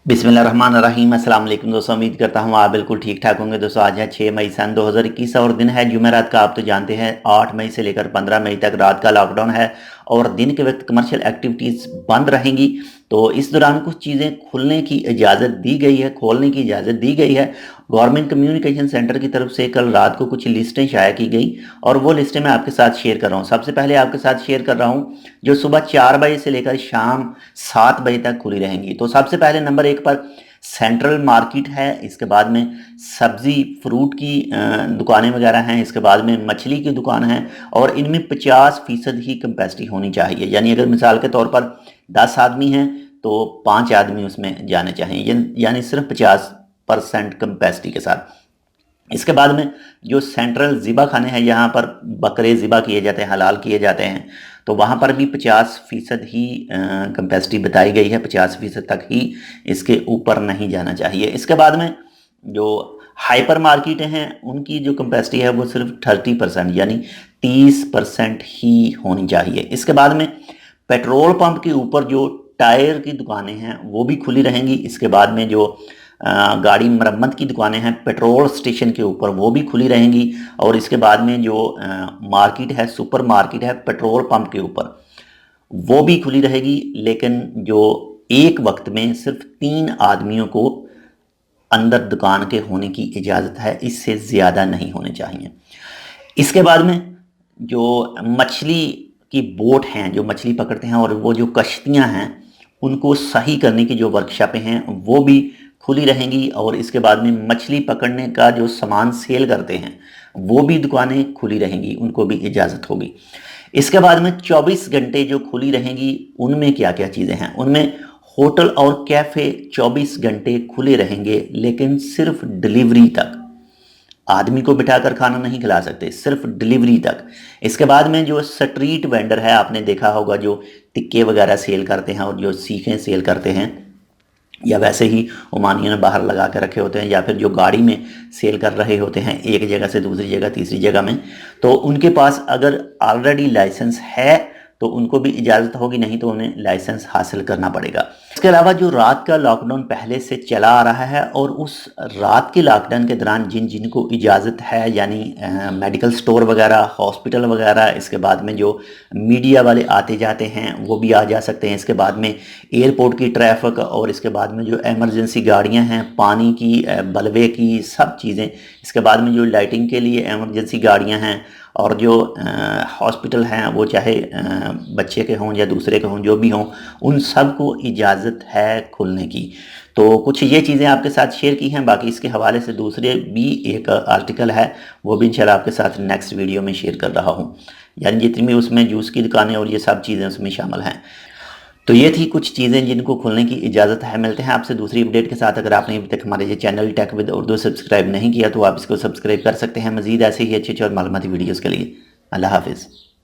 बिस्मिल्लाहिर्रहमानिर्रहीम। अस्सलाम वालेकुम दोस्तों, उम्मीद करता हूँ आप बिल्कुल ठीक ठाक होंगे। दोस्तों आज है 6 मई सन 2021 और दिन है जुमेरात का। आप तो जानते हैं 8 मई से लेकर 15 मई तक रात का लॉकडाउन है और दिन के वक्त कमर्शियल एक्टिविटीज़ बंद रहेंगी। तो इस दौरान कुछ चीज़ें खुलने की इजाज़त दी गई है, खोलने की इजाज़त दी गई है। गवर्नमेंट कम्युनिकेशन सेंटर की तरफ से कल रात को कुछ लिस्टें शाया की गई और वो लिस्टें मैं आपके साथ शेयर कर रहा हूँ। सबसे पहले आपके साथ शेयर कर रहा हूँ जो सुबह 4 बजे से लेकर शाम 7 बजे तक खुली रहेंगी। तो सबसे पहले नंबर 1 पर सेंट्रल मार्केट है, इसके बाद में सब्ज़ी फ्रूट की दुकानें वगैरह हैं, इसके बाद में मछली की दुकान है और इनमें 50% ही कैपेसिटी होनी चाहिए। यानी अगर मिसाल के तौर पर 10 आदमी हैं तो 5 आदमी उसमें जाने चाहिए, यानी सिर्फ 50% कैपेसिटी के साथ। इसके बाद में जो सेंट्रल ज़िबा खाने हैं, यहाँ पर बकरे ज़िबा किए जाते हैं, हलाल किए जाते हैं, तो वहाँ पर भी 50% ही कैपेसिटी बताई गई है। 50% तक ही, इसके ऊपर नहीं जाना चाहिए। इसके बाद में जो हाइपर मार्केटें हैं उनकी जो कैपेसिटी है वो सिर्फ 30% यानी 30% ही होनी चाहिए। इसके बाद में पेट्रोल पंप के ऊपर जो टायर की दुकानें हैं वो भी खुली रहेंगी। इसके बाद में जो गाड़ी मरम्मत की दुकानें हैं पेट्रोल स्टेशन के ऊपर वो भी खुली रहेंगी। और इसके बाद में जो मार्केट है, सुपर मार्केट है पेट्रोल पंप के ऊपर, वो भी खुली रहेगी। लेकिन जो एक वक्त में सिर्फ 3 आदमियों को अंदर दुकान के होने की इजाज़त है, इससे ज़्यादा नहीं होने चाहिए। इसके बाद में जो मछली की बोट हैं, जो मछली पकड़ते हैं, और वो जो कश्तियां हैं उनको सही करने की जो वर्कशॉपें हैं वो भी खुली रहेंगी। और इसके बाद में मछली पकड़ने का जो सामान सेल करते हैं वो भी दुकानें खुली रहेंगी, उनको भी इजाज़त होगी। इसके बाद में 24 घंटे जो खुली रहेंगी उनमें क्या क्या चीज़ें हैं, उनमें होटल और कैफ़े 24 घंटे खुले रहेंगे, लेकिन सिर्फ डिलीवरी तक। आदमी को बिठाकर खाना नहीं खिला सकते, सिर्फ डिलीवरी तक। इसके बाद में जो स्ट्रीट वेंडर है, आपने देखा होगा जो टिक्के वगैरह सेल करते हैं और जो सीखें सेल करते हैं, या वैसे ही ओमानियों ने बाहर लगा के रखे होते हैं, या फिर जो गाड़ी में सेल कर रहे होते हैं एक जगह से दूसरी जगह तीसरी जगह में, तो उनके पास अगर ऑलरेडी लाइसेंस है तो उनको भी इजाज़त होगी, नहीं तो उन्हें लाइसेंस हासिल करना पड़ेगा। इसके अलावा जो रात का लॉकडाउन पहले से चला आ रहा है और उस रात के लॉकडाउन के दौरान जिनको इजाज़त है, यानी मेडिकल स्टोर वगैरह, हॉस्पिटल वगैरह, इसके बाद में जो मीडिया वाले आते जाते हैं वो भी आ जा सकते हैं। इसके बाद में एयरपोर्ट की ट्रैफिक, और इसके बाद में जो एमरजेंसी गाड़ियां हैं, पानी की, बलवे की, सब चीज़ें। इसके बाद में जो लाइटिंग के लिए एमरजेंसी गाड़ियां हैं, और जो हॉस्पिटल हैं वो चाहे बच्चे के हों या दूसरे के हों, जो भी हों, उन सब को इजाज़त है खुलने की। तो कुछ ये चीज़ें आपके साथ शेयर की हैं। बाकी इसके हवाले से दूसरे भी एक आर्टिकल है, वो भी इंशाल्लाह आपके साथ नेक्स्ट वीडियो में शेयर कर रहा हूँ। यानी जितनी भी उसमें जूस की दुकानें और ये सब चीज़ें उसमें शामिल हैं। तो ये थी कुछ चीज़ें जिनको खुलने की इजाज़त है। मिलते हैं आपसे दूसरी अपडेट के साथ। अगर आपने अभी तक हमारे ये channel tech with Urdu subscribe नहीं किया तो आप इसको सब्सक्राइब कर सकते हैं। मज़ीद ऐसे ही अच्छे और मालूमाती वीडियोज़ के लिए। अल्लाह हाफिज़।